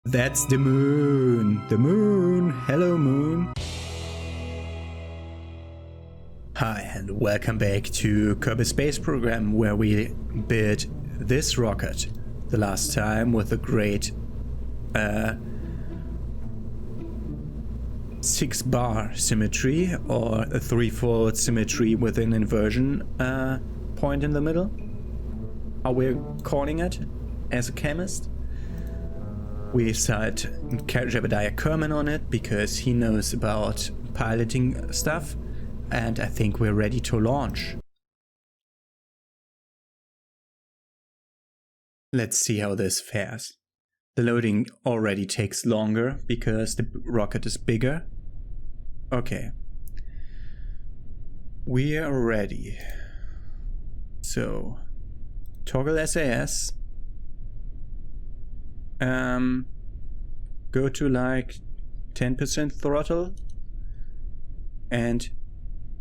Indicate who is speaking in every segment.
Speaker 1: That's the moon! The moon! Hello, moon! Hi, and welcome back to Kerbal Space Program, where we built this rocket the last time with a great 6-bar symmetry, or a 3-fold symmetry with an inversion point in the middle. How we're calling it as a chemist. We set Jebediah Kerman on it because he knows about piloting stuff, and I think we're ready to launch. Let's see how this fares. The loading already takes longer because the rocket is bigger. Okay. We are ready. So, toggle SAS. Go to like 10% throttle and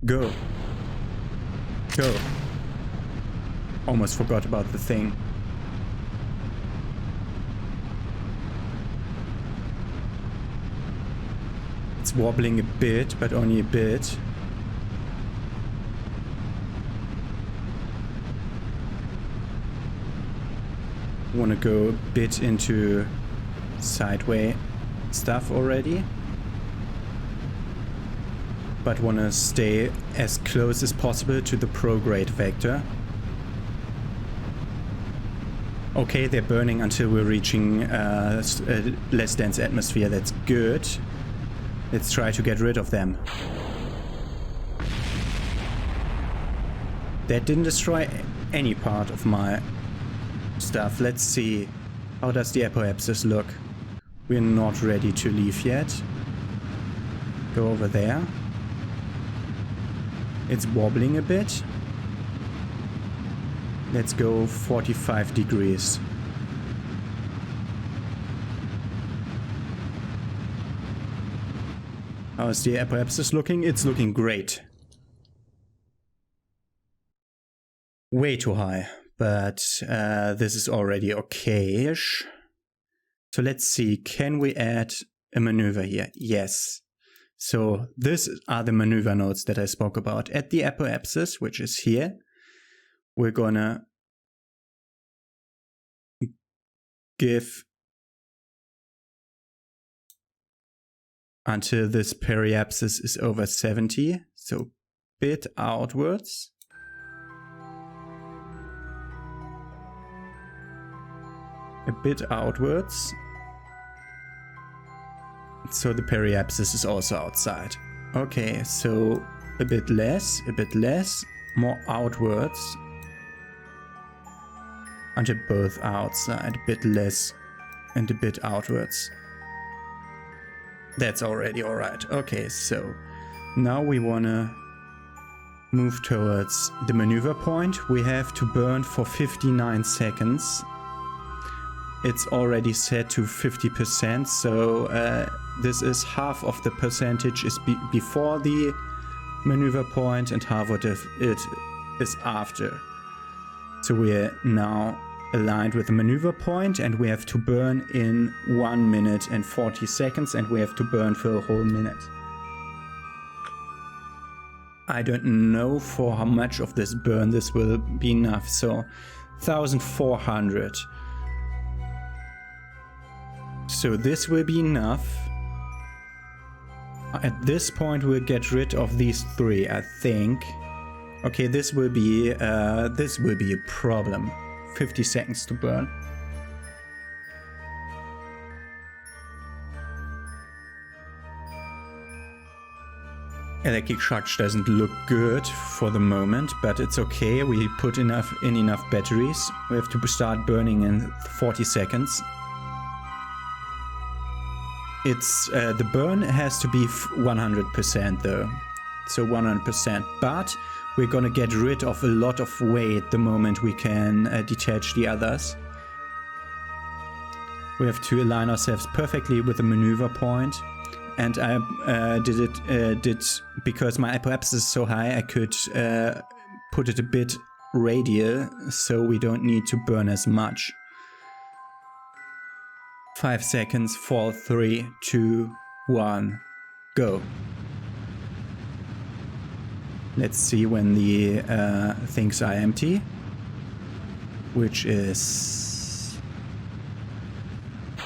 Speaker 1: go. Almost forgot about the thing. It's wobbling a bit, but only a bit. Want to go a bit into sideway stuff already, but want to stay as close as possible to the prograde vector. Okay, they're burning until we're reaching a less dense atmosphere. That's good. Let's try to get rid of them. That didn't destroy any part of my stuff. Let's see. How does the apoapsis look? We're not ready to leave yet. Go over there. It's wobbling a bit. Let's go 45 degrees. How's the apoapsis looking? It's looking great. Way too high. But this is already okay-ish. So let's see, can we add a maneuver here? Yes. So these are the maneuver nodes that I spoke about. At the apoapsis, which is here, we're gonna give until this periapsis is over 70, so bit outwards. A bit outwards, so the periapsis is also outside. Okay, so a bit less, more outwards, until both outside, a bit less and a bit outwards. That's already alright. Okay, so now we wanna move towards the maneuver point. We have to burn for 59 seconds. It's already set to 50%, so this is half of the percentage is before the maneuver point and half of it is after. So we're now aligned with the maneuver point, and we have to burn in 1 minute and 40 seconds, and we have to burn for a whole minute. I don't know for how much of this burn this will be enough, so 1400. So this will be enough. At this point we'll get rid of these 3, I think. Okay, this will be a problem. 50 seconds to burn. Electric charge doesn't look good for the moment, but it's okay. We put enough batteries. We have to start burning in 40 seconds. It's the burn has to be 100% though, so 100%. But we're gonna get rid of a lot of weight the moment we can detach the others. We have to align ourselves perfectly with the maneuver point, and I did because my apoapsis is so high. I could put it a bit radial, so we don't need to burn as much. 5 seconds, 4, 3, 2, 1, go. Let's see when the things are empty, which is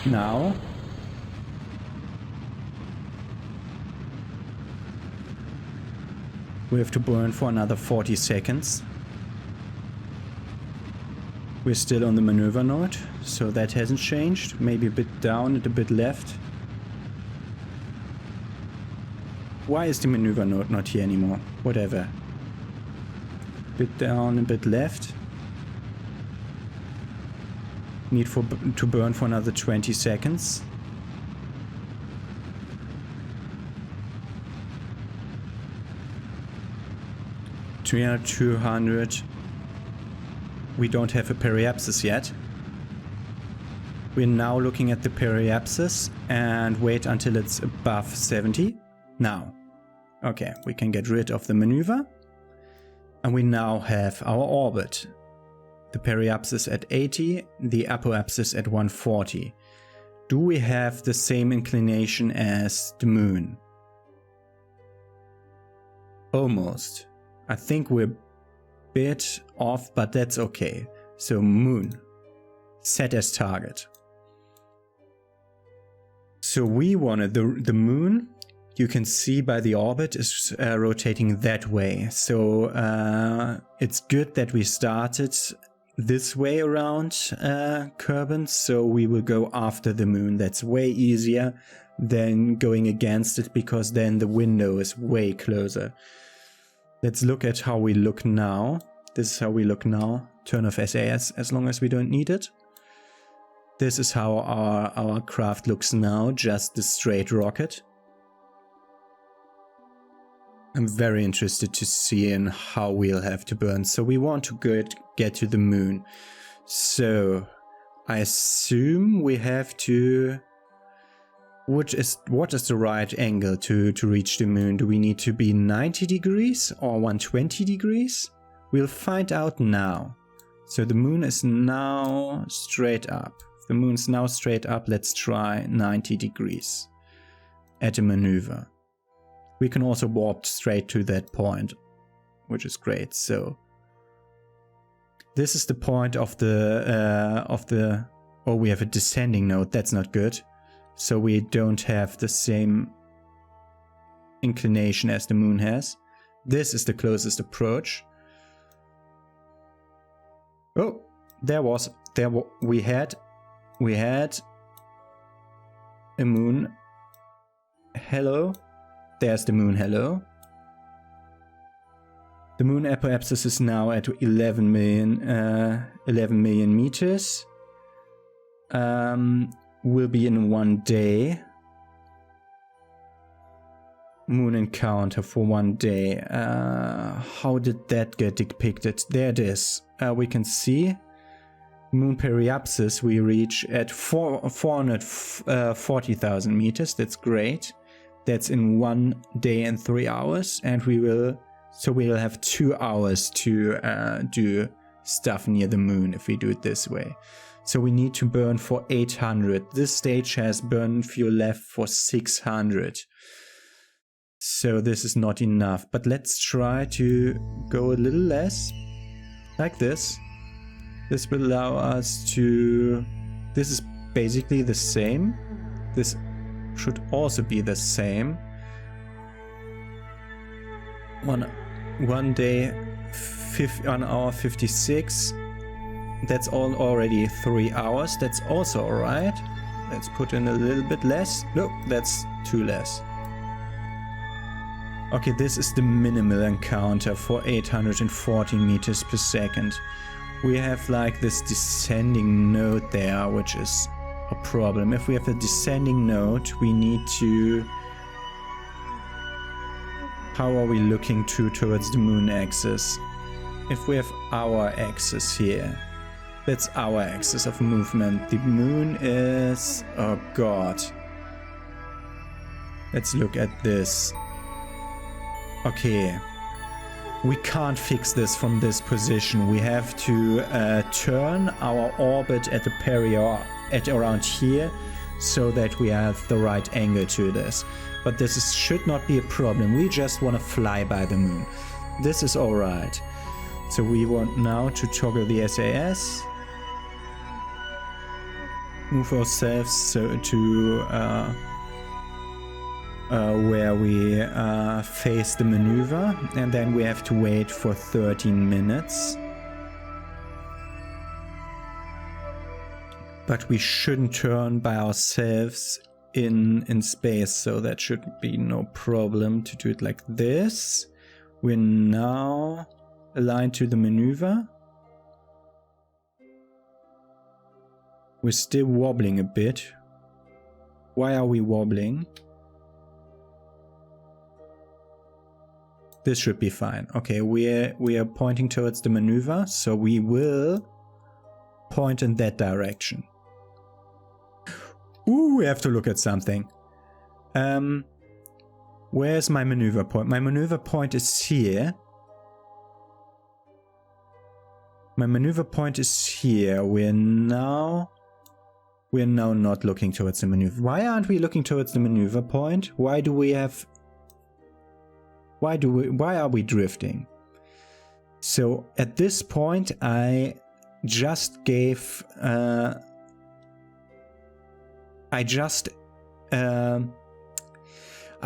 Speaker 1: now. We have to burn for another 40 seconds. We're still on the maneuver node, so that hasn't changed. Maybe a bit down and a bit left. Why is the maneuver node not here anymore? Whatever. Bit down, a bit left. Need to burn for another 20 seconds. $300, $200. We don't have a periapsis yet. We're now looking at the periapsis and wait until it's above 70. Now. Okay, we can get rid of the maneuver. And we now have our orbit. The periapsis at 80, the apoapsis at 140. Do we have the same inclination as the moon? Almost. I think we're a bit off, but that's okay. So moon. Set as target. So we wanted the moon. You can see by the orbit is rotating that way. So it's good that we started this way around Kerbal. So we will go after the moon. That's way easier than going against it, because then the window is way closer. Let's look at how we look now. This is how we look now. Turn off SAS as long as we don't need it. This is how our craft looks now, just the straight rocket. I'm very interested to see in how we'll have to burn. So we want to get to the moon. So I assume we have to... What is the right angle to reach the moon? Do we need to be 90 degrees or 120 degrees? We'll find out now. So the moon is now straight up. If the moon's now straight up, let's try 90 degrees at a maneuver. We can also warp straight to that point, which is great. So this is the point of the oh, we have a descending node. That's not good. So we don't have the same inclination as the moon has. This is the closest approach. Oh, we had a moon. Hello. There's the moon. Hello. The moon apoapsis is now at 11 million meters. Will be in 1 day. Moon encounter for 1 day. How did that get depicted? There it is. We can see moon periapsis we reach at 440,000 meters. That's great. That's in 1 day and 3 hours, and we'll have 2 hours to do stuff near the moon if we do it this way. So we need to burn for 800. This stage has burn fuel left for 600. So this is not enough, but let's try to go a little less, like this. This will allow us to... This is basically the same. This should also be the same. One day, 1 hour 56. That's already 3 hours. That's also alright. Let's put in a little bit less. No, that's too less. Okay, this is the minimal encounter for 840 meters per second. We have like this descending node there, which is a problem. If we have a descending node, we need to... How are we looking towards the moon axis? If we have our axis here, that's our axis of movement. The moon is... Oh god. Let's look at this. Okay. We can't fix this from this position. We have to turn our orbit at around here so that we have the right angle to this. But should not be a problem. We just want to fly by the moon. This is alright. So we want now to toggle the SAS. Move ourselves to where we face the maneuver, and then we have to wait for 13 minutes. But we shouldn't turn by ourselves in space, so that should be no problem to do it like this. We're now aligned to the maneuver. We're still wobbling a bit. Why are we wobbling? This should be fine. Okay, we are pointing towards the maneuver, so we will point in that direction. Ooh, we have to look at something. Where's my maneuver point? My maneuver point is here. My maneuver point is here. We're now not looking towards the maneuver. Why aren't we looking towards the maneuver point? Why are we drifting? So at this point I just gave I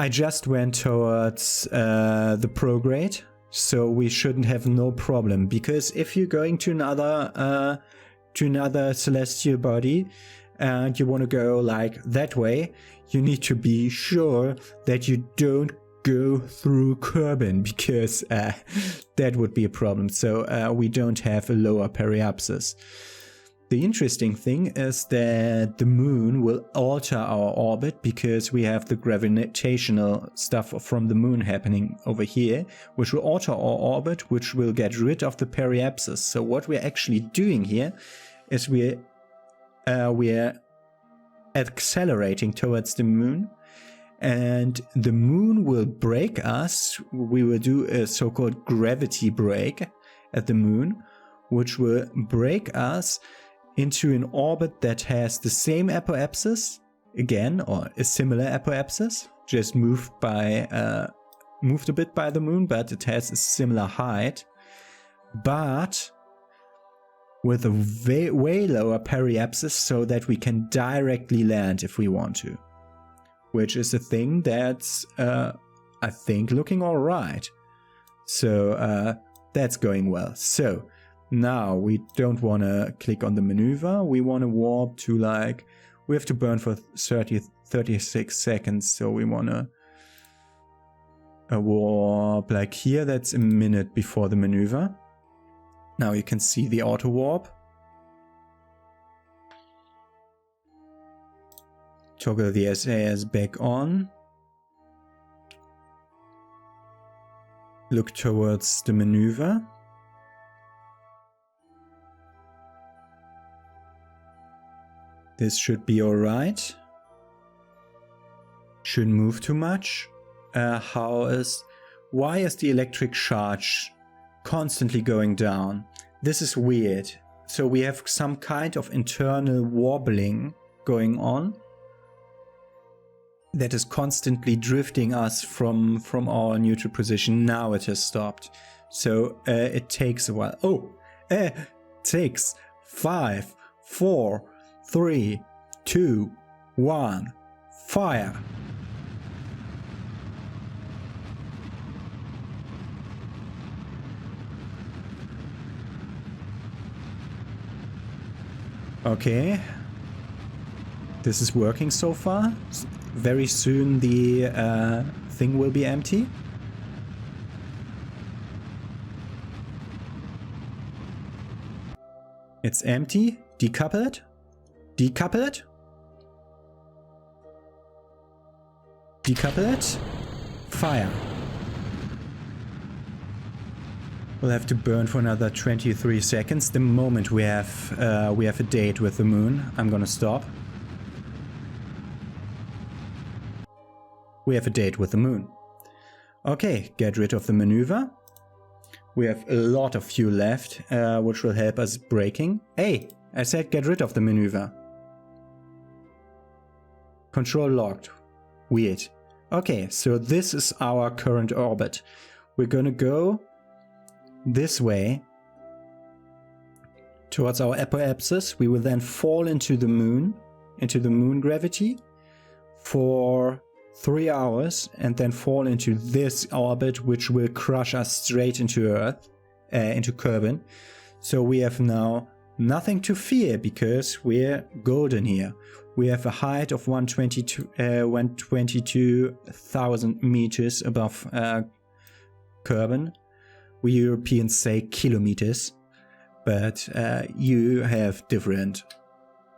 Speaker 1: just went towards the prograde, so we shouldn't have no problem, because if you're going to another celestial body and you want to go like that way, you need to be sure that you don't go through Kerbal, because that would be a problem. So we don't have a lower periapsis. The interesting thing is that the moon will alter our orbit, because we have the gravitational stuff from the moon happening over here, which will alter our orbit, which will get rid of the periapsis. So what we're actually doing here is we're accelerating towards the moon, and the moon will break us. We will do a so-called gravity break at the moon, which will break us into an orbit that has the same apoapsis again, or a similar apoapsis, just moved a bit by the moon, but it has a similar height, but with a way lower periapsis, so that we can directly land if we want to, which is a thing that's I think looking all right. So that's going well. So now we don't want to click on the maneuver. We want to warp to, like, we have to burn for 36 seconds. So we want to warp like here. That's a minute before the maneuver. Now you can see the auto warp. Toggle the SAS back on. Look towards the maneuver. This should be alright. Shouldn't move too much. Why is the electric charge constantly going down? This is weird. So we have some kind of internal wobbling going on that is constantly drifting us from our neutral position. Now it has stopped. So it takes a while. Oh, it takes 5, 4, 3, 2, 1, fire! Okay, this is working so far. Very soon the thing will be empty. It's empty. Decouple it. Decouple it. Decouple it. Fire. We'll have to burn for another 23 seconds. The moment we have a date with the moon, I'm gonna stop. We have a date with the moon. Okay, get rid of the maneuver. We have a lot of fuel left, which will help us braking. Hey, I said get rid of the maneuver. Control locked. Weird. Okay, so this is our current orbit. We're gonna go this way towards our apoapsis. We will then fall into the moon gravity for 3 hours and then fall into this orbit, which will crush us straight into Earth, into Kerbal. So we have now nothing to fear because we're golden here. We have a height of 122,000 meters above Kerbal. We Europeans say kilometers, but you have different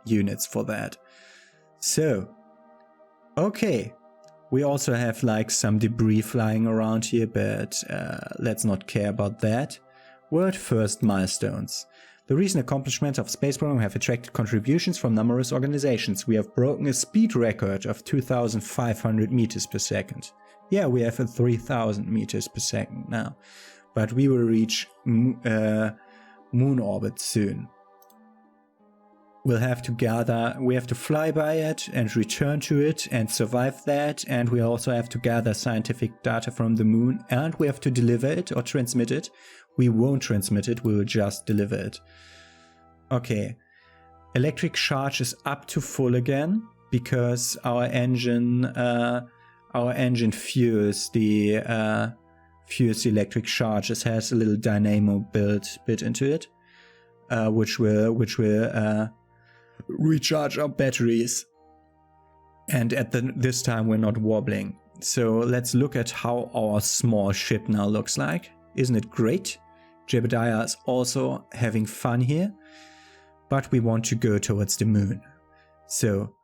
Speaker 1: units for that. So, okay. We also have like some debris flying around here, but let's not care about that. World first milestones. The recent accomplishments of space program have attracted contributions from numerous organizations. We have broken a speed record of 2,500 meters per second. Yeah, we have a 3,000 meters per second now. But we will reach moon orbit soon. We have to fly by it and return to it and survive that, and we also have to gather scientific data from the moon, and we have to deliver it or transmit it. We won't transmit it, we will just deliver it. Okay, electric charge is up to full again because our engine fuels the electric charge. It has a little dynamo built into it, which will recharge our batteries, and this time we're not wobbling. So let's look at how our small ship now looks like. Isn't it great? Jebediah is also having fun here, but we want to go towards the moon. So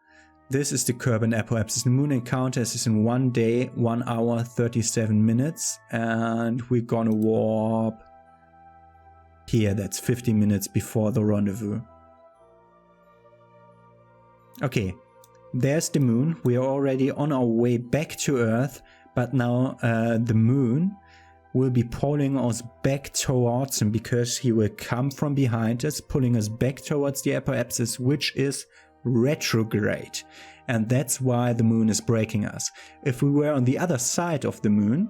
Speaker 1: this is the Kerbal apoapsis. The moon encounter is in 1 day, 1 hour, 37 minutes, and we're gonna warp here. That's 50 minutes before the rendezvous. Okay, there's the moon. We are already on our way back to Earth, but now the moon will be pulling us back towards him because he will come from behind us, pulling us back towards the apoapsis, which is retrograde. And that's why the moon is braking us. If we were on the other side of the moon,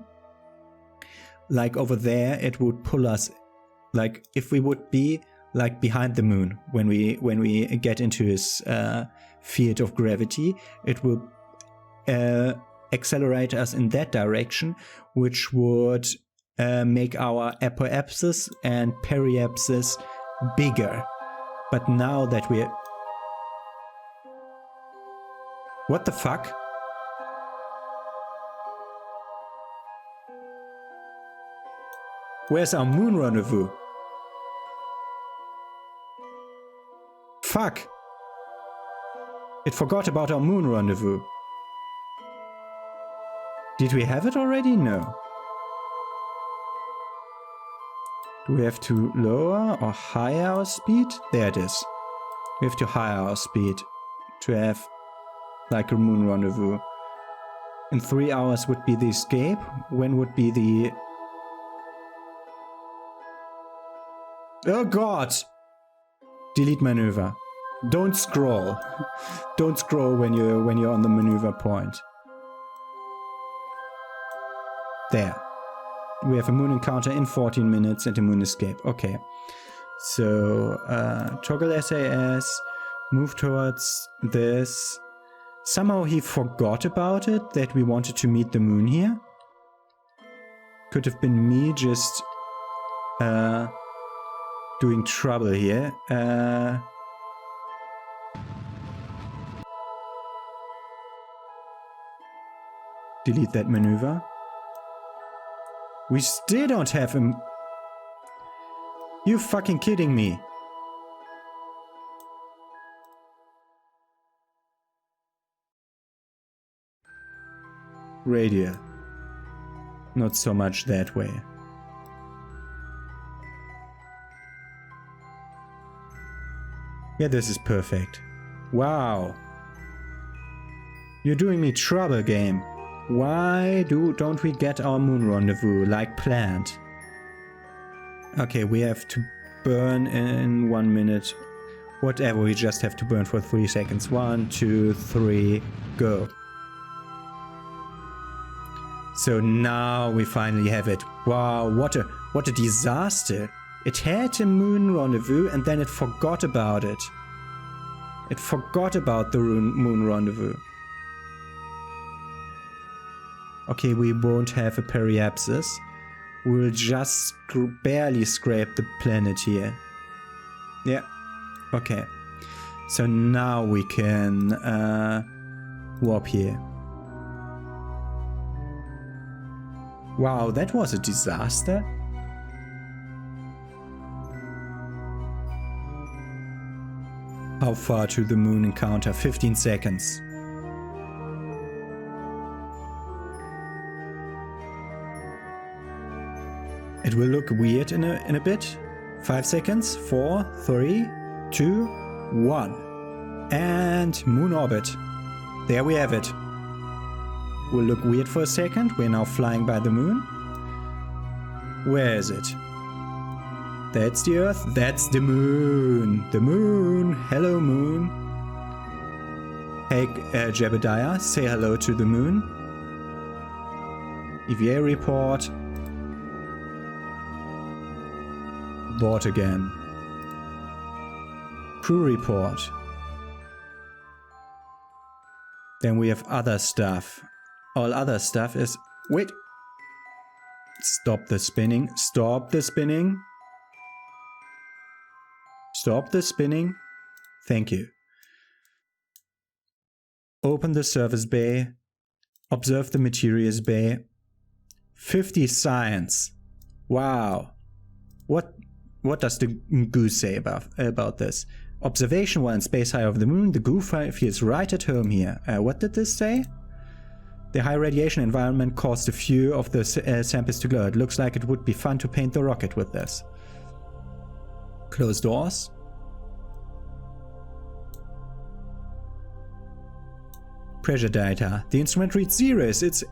Speaker 1: like over there, it would pull us, like if we would be like behind the moon when we get into his field of gravity, it will accelerate us in that direction, which would make our apoapsis and periapsis bigger. But now that we're... What the fuck? Where's our moon rendezvous? Fuck! It forgot about our moon rendezvous. Did we have it already? No. Do we have to lower or higher our speed? There it is. We have to higher our speed to have like a moon rendezvous. In 3 hours would be the escape. When would be the... Oh god! Delete maneuver. Don't scroll. Don't scroll when you're on the maneuver point. There. We have a moon encounter in 14 minutes and a moon escape. Okay. So, toggle SAS, move towards this. Somehow he forgot about it, that we wanted to meet the moon here. Could have been me just doing trouble here. Delete that maneuver. We still don't have him. You fucking kidding me? Radio. Not so much that way. Yeah, this is perfect. Wow. You're doing me trouble, game. Why don't we get our moon rendezvous like planned? Okay, we have to burn in 1 minute Whatever, we just have to burn for 3 seconds. 1, 2, 3, go. So now we finally have it. Wow, what a disaster. It had a moon rendezvous and then it forgot about it. It forgot about the moon rendezvous. Okay, we won't have a periapsis. We'll just barely scrape the planet here. Yeah. Okay. So now we can warp here. Wow, that was a disaster. How far to the moon encounter? 15 seconds. It will look weird in a bit. 5 seconds. 4, 3, 2, 1. And moon orbit. There we have it. Will look weird for a second. We're now flying by the moon. Where is it? That's the Earth. That's the moon. The moon. Hello, moon. Hey, Jebediah, say hello to the moon. EVA report. Board again. Crew report. Then we have other stuff. All other stuff is... Wait! Stop the spinning. Stop the spinning. Stop the spinning. Thank you. Open the service bay. Observe the materials bay. 50 science. Wow. What does the goo say about this? Observation while in space high over the moon. The goo feels right at home here. What did this say? The high radiation environment caused a few of the samples to glow. It looks like it would be fun to paint the rocket with this. Close doors. Pressure data. The instrument reads zeros. It's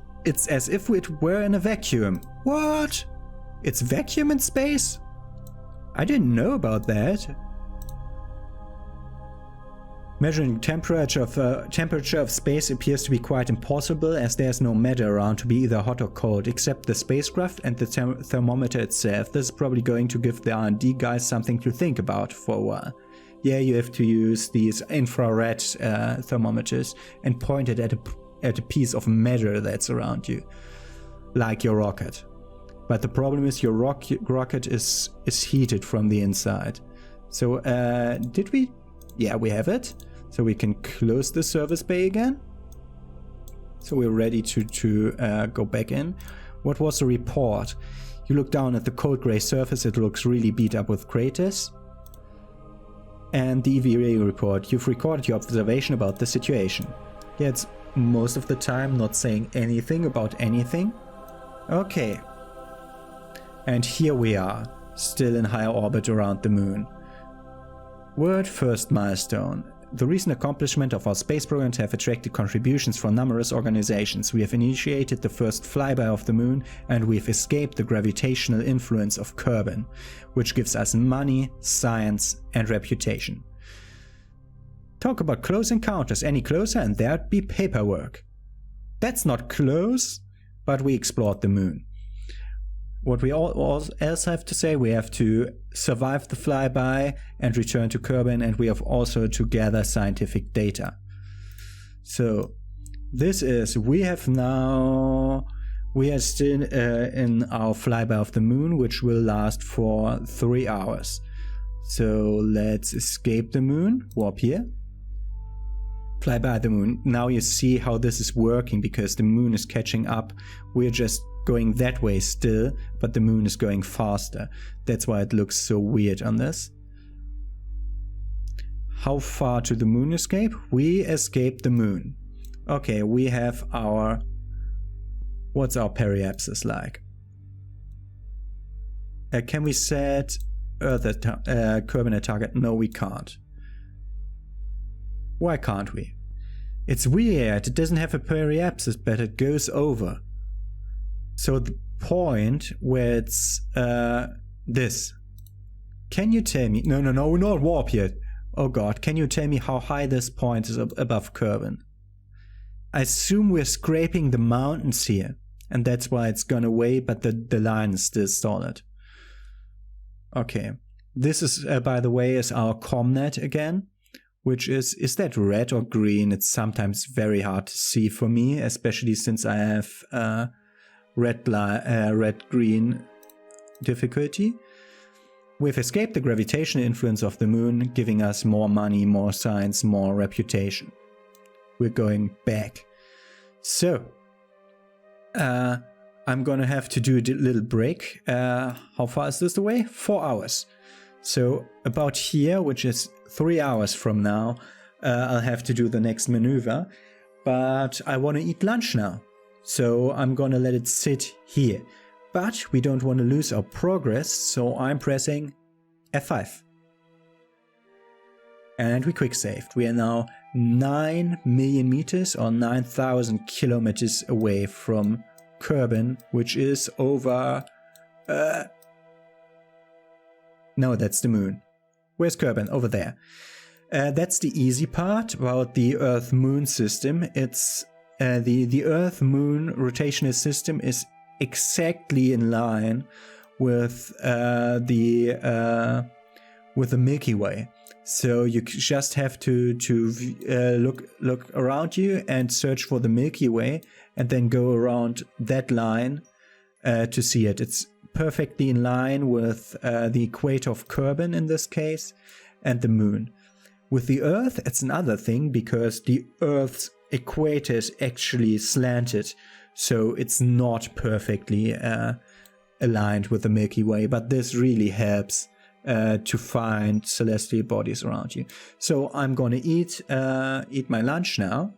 Speaker 1: as if it were in a vacuum. What? It's vacuum in space? I didn't know about that. Measuring temperature of space appears to be quite impossible, as there's no matter around to be either hot or cold, except the spacecraft and the thermometer itself. This is probably going to give the R&D guys something to think about for a while. Yeah, you have to use these infrared thermometers and point it at a piece of matter that's around you, like your rocket. But the problem is your rocket is heated from the inside. So did we? Yeah, we have it. So we can close the service bay again. So we're ready to go back in. What was the report? You look down at the cold gray surface. It looks really beat up with craters. And the EVA report. You've recorded your observation about the situation. Yeah, it's most of the time not saying anything about anything. Okay. And here we are, still in higher orbit around the moon. World first milestone. The recent accomplishment of our space programs have attracted contributions from numerous organizations. We have initiated the first flyby of the moon, and we've escaped the gravitational influence of Kerbal, which gives us money, science, and reputation. Talk about close encounters. Any closer and there'd be paperwork. That's not close, but we explored the moon. What we else have to say, we have to survive the flyby and return to Kerbal, and we have also to gather scientific data. So this is, we are still in our flyby of the moon, which will last for 3 hours. So let's escape the moon, warp here. Fly by the moon. Now you see how this is working, because the moon is catching up. We're just going that way still, but the moon is going faster. That's why it looks so weird on this. How far to the moon escape? We escaped the moon. Okay, we have our... What's our periapsis like? Can we set Earth Kerbal target? No, we can't. Why can't we? It's weird. It doesn't have a periapsis, but it goes over. So the point where it's this. Can you tell me? No, we're not warp yet. Oh god, can you tell me how high this point is above Kerbal? I assume we're scraping the mountains here, and that's why it's gone away, but the line is still solid. Okay, this is, by the way, is our ComNet again, which is that red or green? It's sometimes very hard to see for me, especially since I have red-green difficulty. We've escaped the gravitational influence of the moon, giving us more money, more science, more reputation. We're going back. So, I'm gonna have to do a little break. How far is this away? 4 hours. So, about here, which is 3 hours from now, I'll have to do the next maneuver. But I want to eat lunch now. So, I'm gonna let it sit here. But we don't want to lose our progress, so I'm pressing F5. And we quick saved. We are now 9 million meters or 9,000 kilometers away from Kerbal, which is over... No, that's the moon. Where's Kerbal? Over there. That's the easy part about the Earth-Moon system. It's the Earth-Moon rotational system is exactly in line with the Milky Way. So you just have to look around you and search for the Milky Way, and then go around that line to see it. It's perfectly in line with the equator of Kerbal in this case, and the moon. With the Earth, it's another thing, because the Earth's equator is actually slanted. So it's not perfectly aligned with the Milky Way, but this really helps to find celestial bodies around you. So I'm gonna eat my lunch now.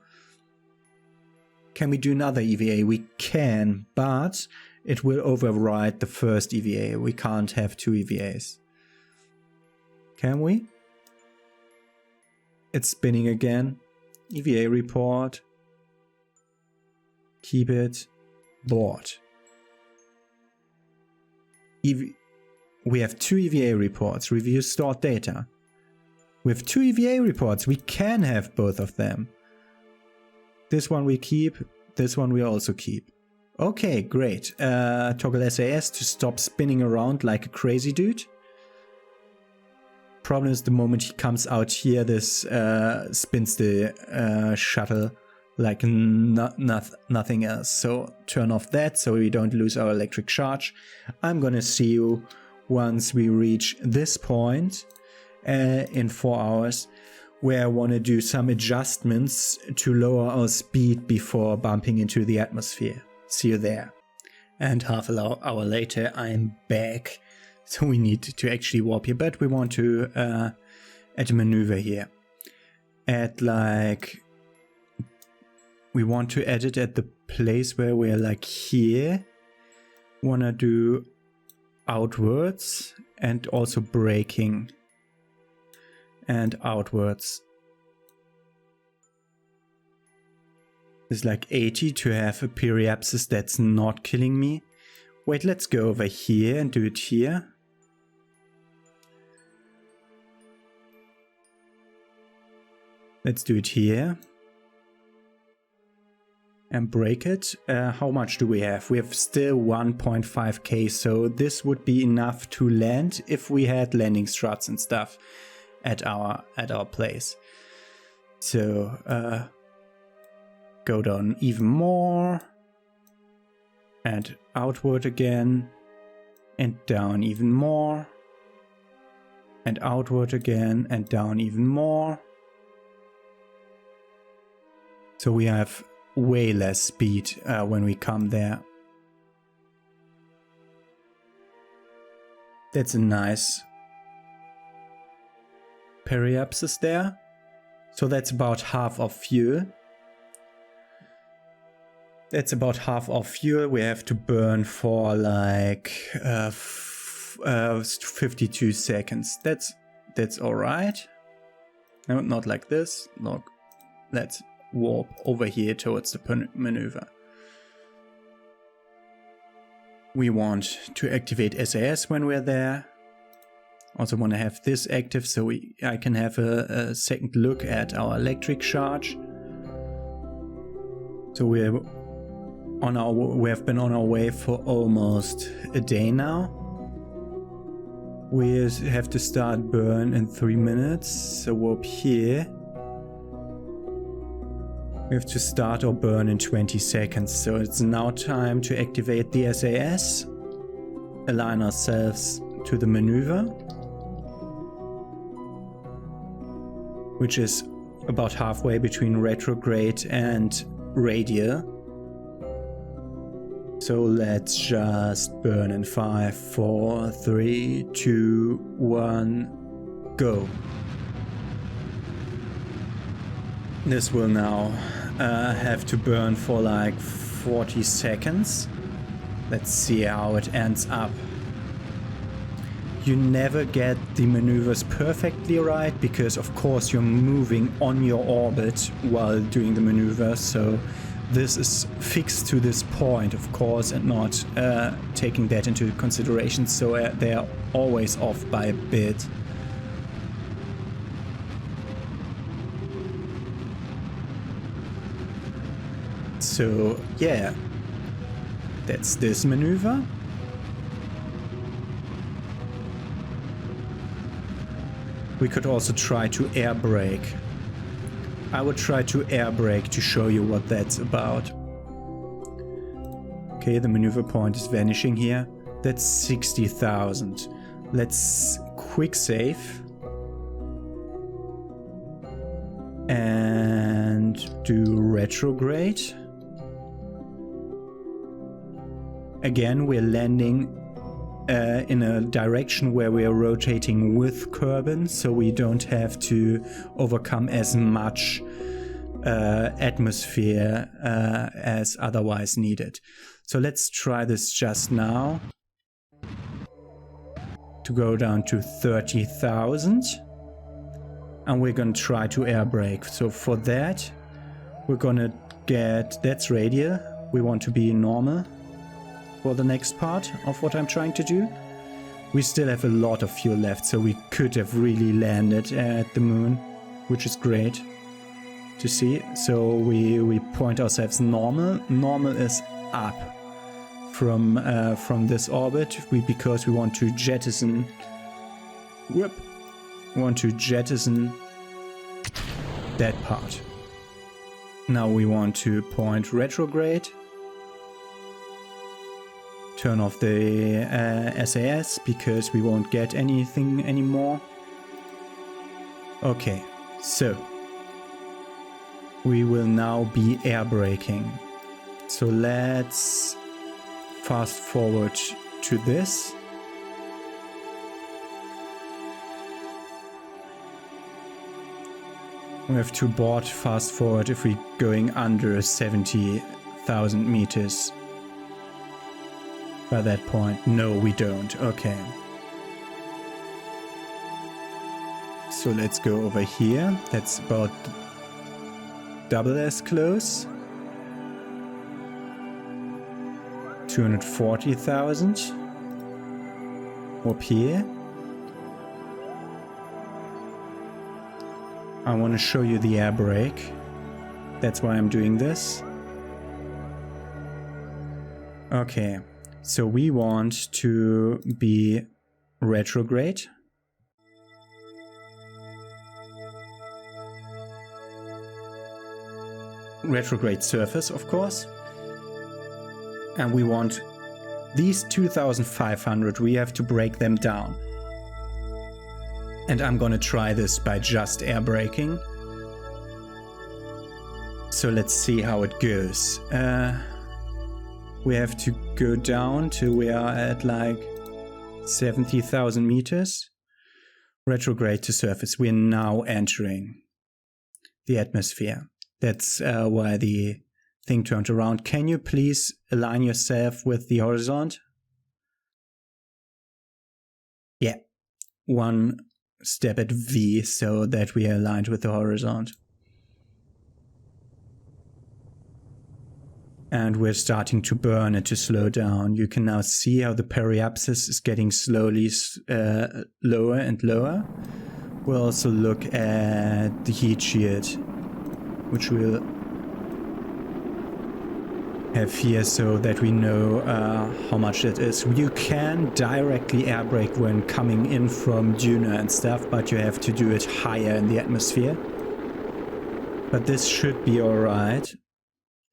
Speaker 1: Can we do another EVA? We can, but it will override the first EVA. We can't have 2 EVAs. Can we? It's spinning again. EVA report. Keep it. Board. We have 2 EVA reports. Review stored data. We have 2 EVA reports. We can have both of them. This one we keep. This one we also keep. Okay, great. Toggle SAS to stop spinning around like a crazy dude. Problem is, the moment he comes out here, this spins the shuttle like nothing else. So turn off that so we don't lose our electric charge. I'm gonna see you once we reach this point in 4 hours, where I want to do some adjustments to lower our speed before bumping into the atmosphere. See you there. And half an hour later, I'm back. So we need to actually warp here, but we want to add a maneuver here. We want to add it at the place where we're like here. Wanna do outwards and also braking. And outwards. It's like 80 to have a periapsis that's not killing me. Wait, let's go over here and do it here. Let's do it here. And break it. How much do we have? We have still 1.5k, so this would be enough to land if we had landing struts and stuff at our place. So go down even more and outward again and down even more and outward again and down even more. So we have way less speed when we come there. That's a nice periapsis there. So that's about half of fuel. That's about half of fuel we have to burn for like 52 seconds. That's all right. No, not like this. Look, let's warp over here towards the maneuver. We want to activate SAS when we're there. Also want to have this active so I can have a second look at our electric charge. So we have been on our way for almost a day now. We have to start burn in 3 minutes. So up here we have to start our burn in 20 seconds. So it's now time to activate the SAS, align ourselves to the maneuver, which is about halfway between retrograde and radial. So let's just burn in 5, 4, 3, 2, 1, go. This will now have to burn for like 40 seconds. Let's see how it ends up. You never get the maneuvers perfectly right because of course you're moving on your orbit while doing the maneuver, so this is fixed to this point of course and not taking that into consideration, so they are always off by a bit. So yeah, that's this maneuver. We could also try to air brake. I would try to air brake to show you what that's about. Okay, the maneuver point is vanishing here. That's 60,000. Let's quick save. And do retrograde. Again, we're landing in a direction where we are rotating with Kerbal, so we don't have to overcome as much atmosphere as otherwise needed. So let's try this just now to go down to 30,000, and we're going to try to air brake. So for that we're going to get, that's radial, we want to be normal for the next part of what I'm trying to do. We still have a lot of fuel left, so we could have really landed at the moon, which is great to see. So we point ourselves normal. Normal is up from this orbit because we want to jettison. We want to jettison that part. Now we want to point retrograde. Turn off the SAS because we won't get anything anymore. Okay, so we will now be air braking. So let's fast forward to this. We have to board fast forward if we're going under 70,000 meters. By that point, no, we don't. Okay. So let's go over here. That's about double as close. 240,000. Up here. I want to show you the air brake. That's why I'm doing this. Okay. So we want to be retrograde. Retrograde surface, of course. And we want these 2,500, we have to break them down. And I'm gonna try this by just air braking. So let's see how it goes. We have to go down till we are at like 70,000 meters. Retrograde to surface. We're now entering the atmosphere. That's why the thing turned around. Can you please align yourself with the horizon? Yeah. One step at V so that we are aligned with the horizon. And we're starting to burn it to slow down. You can now see how the periapsis is getting slowly lower and lower. We'll also look at the heat shield, which we'll have here so that we know how much it is. You can directly air brake when coming in from Duna and stuff, but you have to do it higher in the atmosphere. But this should be alright.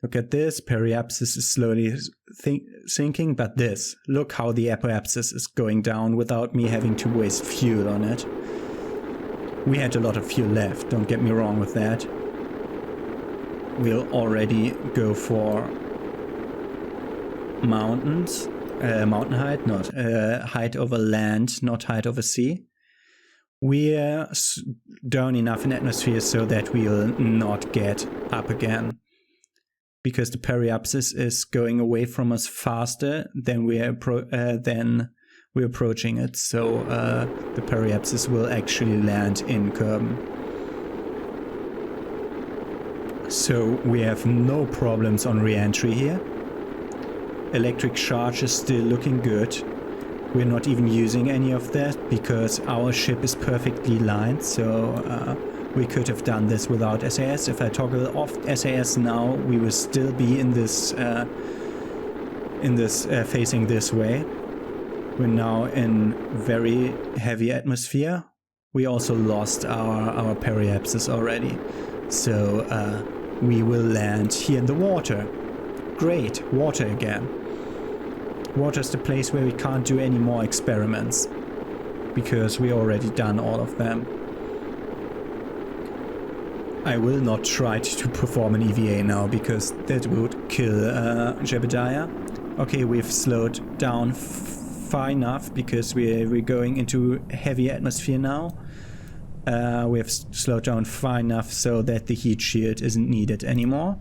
Speaker 1: Look at this, periapsis is slowly sinking, but this, look how the periapsis is going down without me having to waste fuel on it. We had a lot of fuel left, don't get me wrong with that. We'll already go for mountains, mountain height, not height over land, not height over sea. We're down enough in atmosphere so that we'll not get up again. Because the periapsis is going away from us faster than we're approaching it. So the periapsis will actually land in Kerbal. So we have no problems on re-entry here. Electric charge is still looking good. We're not even using any of that because our ship is perfectly lined. So we could have done this without SAS. If I toggle off SAS now, we will still be in this facing this way. We're now in very heavy atmosphere. We also lost our periapsis already. So we will land here in the water. Great, water again. Water is the place where we can't do any more experiments because we already done all of them. I will not try to perform an EVA now because that would kill Jebediah. Okay, we've slowed down far enough because we're going into heavy atmosphere now. We have slowed down far enough so that the heat shield isn't needed anymore.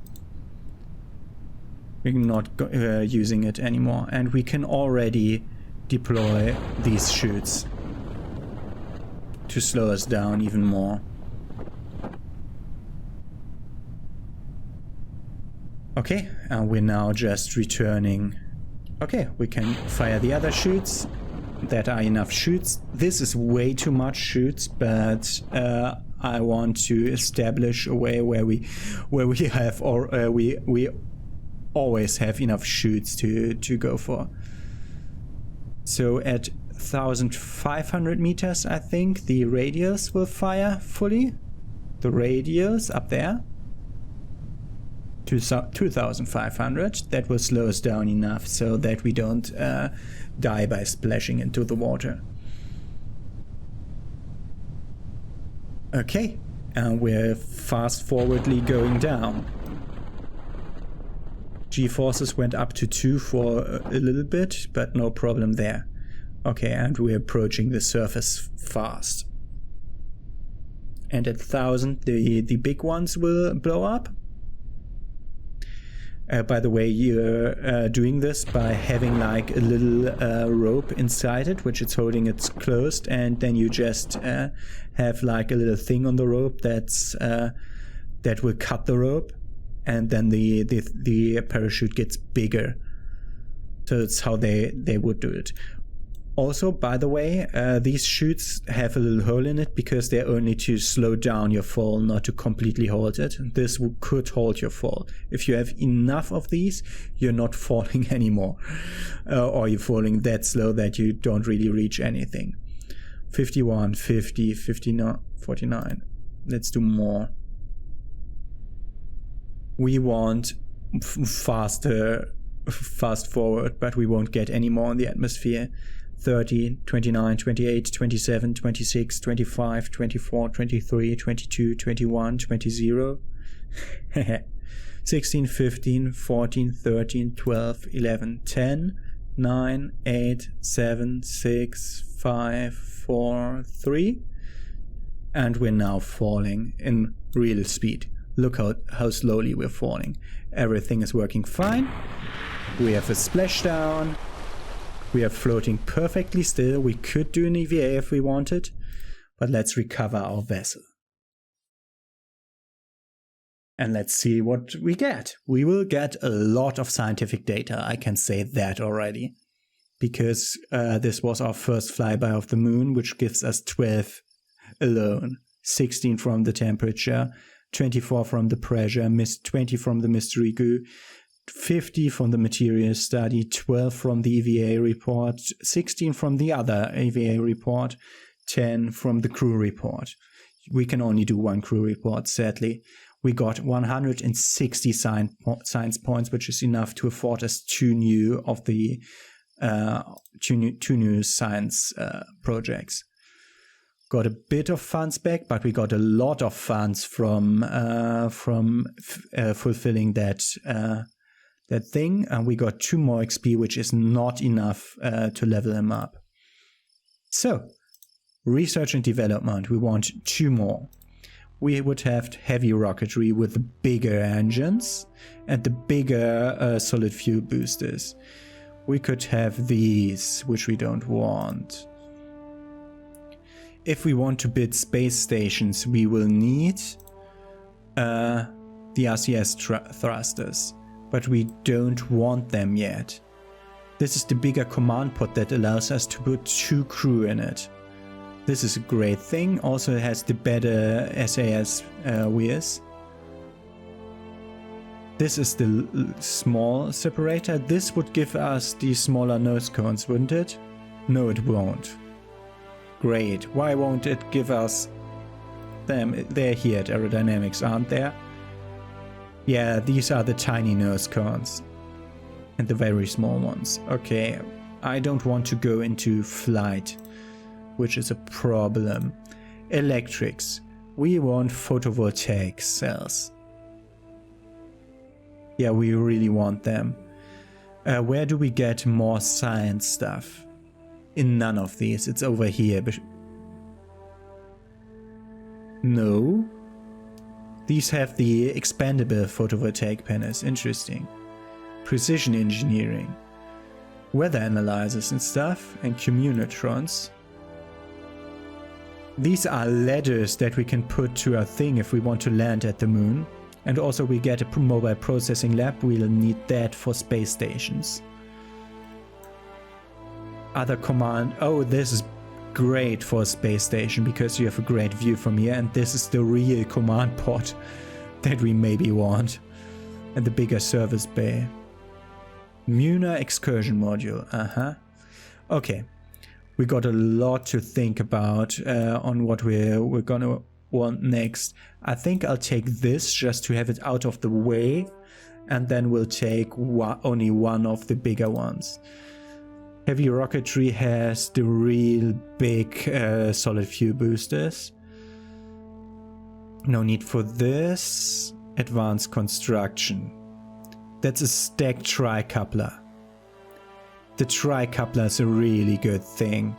Speaker 1: We're not using it anymore, and we can already deploy these chutes to slow us down even more. Okay, and we're now just returning. Okay, we can fire the other chutes. That are enough chutes. This is way too much chutes, but I want to establish a way where we have we always have enough chutes to go for. So at 1,500 meters, I think the radials will fire fully. The radials up there. 2,500. That will slow us down enough so that we don't die by splashing into the water. Okay, and we're fast forwardly going down. G-forces went up to 2 for a little bit, but no problem there. Okay, and we're approaching the surface fast. And at 1,000 the big ones will blow up. By the way, you're doing this by having like a little rope inside it, which it's holding it closed, and then you just have like a little thing on the rope that's that will cut the rope, and then the parachute gets bigger. So that's how they would do it. Also, by the way, these chutes have a little hole in it because they're only to slow down your fall, not to completely hold it. This could hold your fall. If you have enough of these, you're not falling anymore. Or you're falling that slow that you don't really reach anything. 51, 50, 59, 49. Let's do more. We want fast forward, but we won't get any more in the atmosphere. 30, 29, 28, 27, 26, 25, 24, 23, 22, 21, 20. 16, 15, 14, 13, 12, 11, 10, 9, 8, 7, 6, 5, 4, 3. And we're now falling in real speed. Look how slowly we're falling. Everything is working fine. We have a splashdown. We are floating perfectly still. We could do an EVA if we wanted, but let's recover our vessel. And let's see what we get. We will get a lot of scientific data, I can say that already. Because this was our first flyby of the moon, which gives us 12 alone. 16 from the temperature, 24 from the pressure, 20 from the mystery goo, 50 from the material study, 12 from the EVA report, 16 from the other EVA report, 10 from the crew report. We can only do one crew report, sadly. We got 160 science points, which is enough to afford us two new science projects. Got a bit of funds back, but we got a lot of funds from fulfilling that thing, and we got 2 more XP, which is not enough to level him up. So, research and development, we want 2 more. We would have heavy rocketry with the bigger engines and the bigger solid fuel boosters. We could have these, which we don't want. If we want to build space stations, we will need the RCS thrusters, but we don't want them yet. This is the bigger command pod that allows us to put 2 crew in it. This is a great thing. Also, it has the better SAS wheels. This is the small separator. This would give us the smaller nose cones, wouldn't it? No, it won't. Great. Why won't it give us them? They're here at aerodynamics, aren't there? Yeah, these are the tiny nose cones. And the very small ones. Okay, I don't want to go into flight, which is a problem. Electrics. We want photovoltaic cells. Yeah, we really want them. Where do we get more science stuff? In none of these. It's over here. But no. These have the expandable photovoltaic panels. Interesting. Precision engineering. Weather analyzers and stuff. And communitrons. These are ladders that we can put to our thing if we want to land at the moon. And also we get a mobile processing lab. We'll need that for space stations. Other command. Oh, this is great for a space station because you have a great view from here, and this is the real command pod that we maybe want. And the bigger service bay. Lunar excursion module. Okay. We got a lot to think about on what we're gonna want next. I think I'll take this just to have it out of the way, and then we'll take only one of the bigger ones. Heavy rocketry has the real big solid fuel boosters. No need for this. Advanced construction. That's a stacked tri-coupler. The tri-coupler is a really good thing.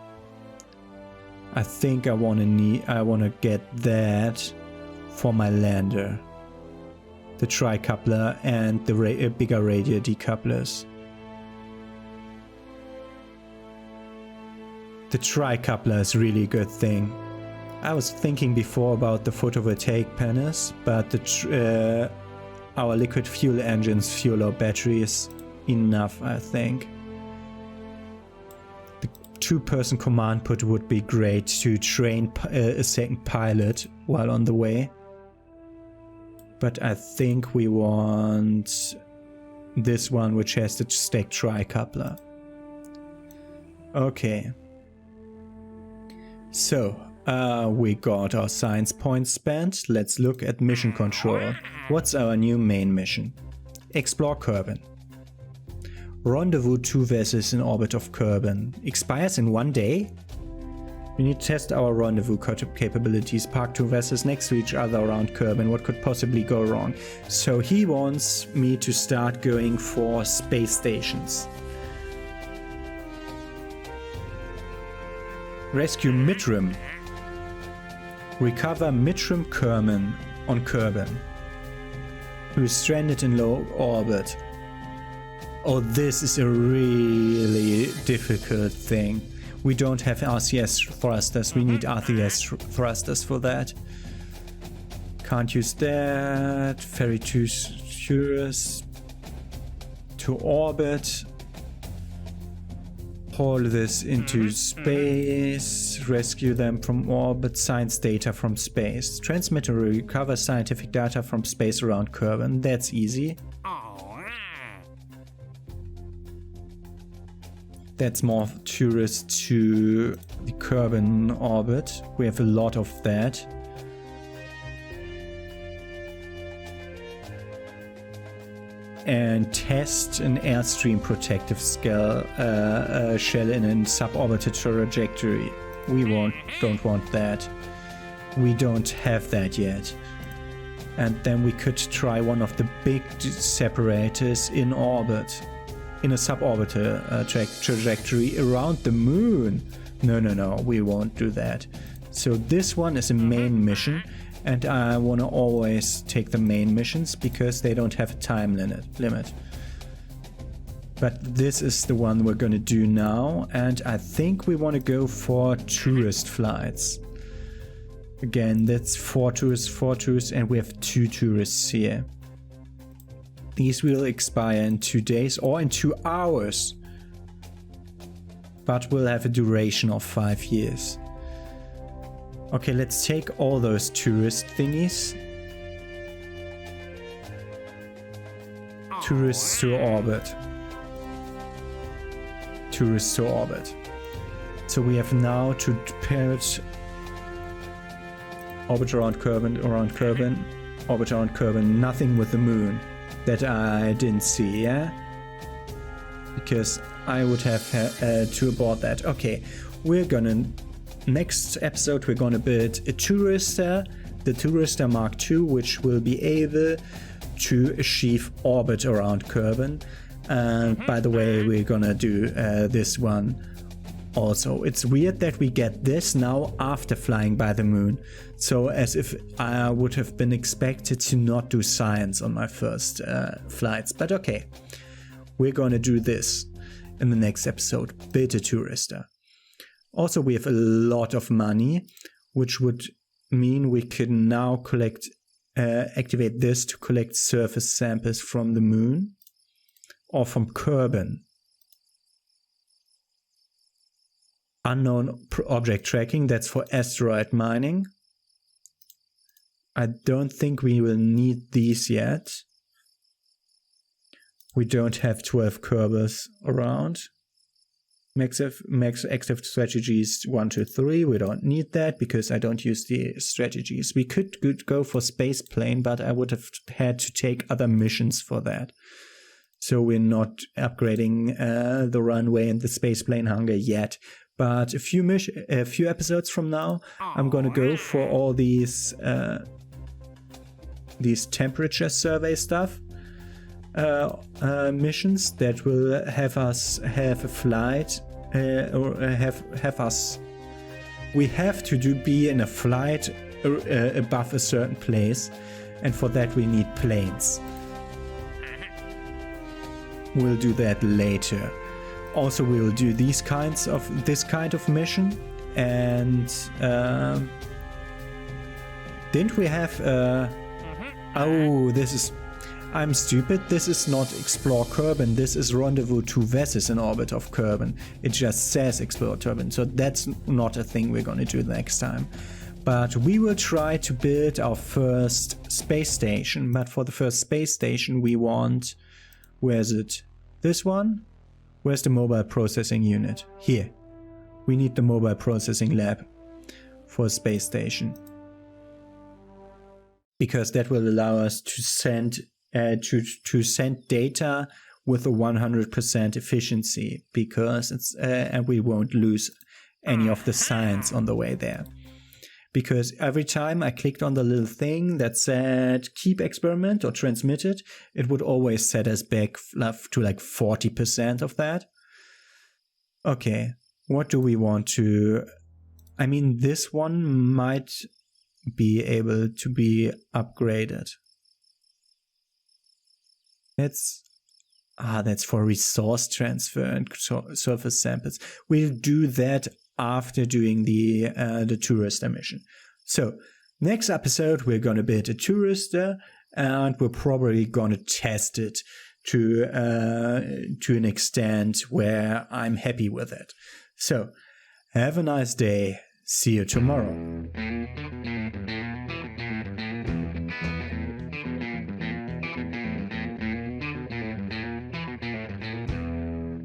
Speaker 1: I think I wanna get that for my lander. The tri-coupler and the bigger radial decouplers. The tri-coupler is really a good thing. I was thinking before about the photovoltaic panels, but our liquid fuel engines fuel our batteries enough, I think. The 2-person command pod would be great to train a second pilot while on the way. But I think we want this one, which has the stacked tri-coupler. Okay. So, we got our science points spent. Let's look at mission control. What's our new main mission? Explore Kerbal. Rendezvous 2 vessels in orbit of Kerbal. Expires in 1 day? We need to test our rendezvous capabilities. Park 2 vessels next to each other around Kerbal. What could possibly go wrong? So he wants me to start going for space stations. Rescue Midrim. Recover Midrim Kerman on Kerbal, who is stranded in low orbit. Oh, this is a really difficult thing. We don't have RCS thrusters. We need RCS thrusters for that. can't use that. Ferry to tourists to orbit. Haul this into space. Rescue them from orbit. Science data from space. Transmit or recover scientific data from space around Kerbal. That's easy. That's more tourists to the Kerbal orbit. We have a lot of that. And test an airstream protective shell in a suborbital trajectory. We don't want that. We don't have that yet. And then we could try one of the big separators in orbit, in a suborbital trajectory around the moon. No, we won't do that. So this one is a main mission. And I want to always take the main missions because they don't have a time limit. But this is the one we're going to do now. And I think we want to go for tourist flights. Again, that's 4 tourists, and we have 2 tourists here. These will expire in 2 days or in 2 hours. But will have a duration of 5 years. Okay, let's take all those tourist thingies. Tourists to orbit. Tourists to orbit. So we have now to put orbit around Kerbal, orbit around Kerbal, nothing with the moon that I didn't see, yeah? Because I would have to abort that. Okay, we're gonna... Next episode we're gonna build a tourister, the tourister Mark II, which will be able to achieve orbit around Kerbal. And by the way, we're gonna do this one also. It's weird that we get this now after flying by the moon. So as if I would have been expected to not do science on my first flights. But okay, we're gonna do this in the next episode, build a tourister. Also, we have a lot of money, which would mean we can now activate this to collect surface samples from the moon or from Kerbal. Unknown object tracking, that's for asteroid mining. I don't think we will need these yet. We don't have 12 Kerbals around. Max active strategies 1 to 3. We don't need that because I don't use the strategies. We could go for space plane, but I would have had to take other missions for that. So we're not upgrading the runway and the space plane hunger yet. But a few episodes from now, I'm gonna go for all these temperature survey stuff. Missions that will have us have a flight or have us. We have to be in a flight above a certain place, and for that we need planes. We'll do that later. Also, we will do this kind of mission, and didn't we have? Oh, this is. I'm stupid. This is not explore Kerbal. This is rendezvous 2 vessels in orbit of Kerbal. It just says explore Kerbal, so that's not a thing we're gonna do next time. But we will try to build our first space station. But for the first space station, we want. Where is it? This one? Where's the mobile processing unit? Here. We need the mobile processing lab for a space station. Because that will allow us to send data with a 100% efficiency, because it's and we won't lose any of the science on the way there. Because every time I clicked on the little thing that said keep experiment or transmit it, it would always set us back to like 40% of that. Okay, what do we want to... I mean, this one might be able to be upgraded. That's for resource transfer and surface samples. We'll do that after doing the tourist mission. So Next episode, we're going to build a tourist there, and we're probably going to test it to an extent where I'm happy with it. So, have a nice day. See you tomorrow.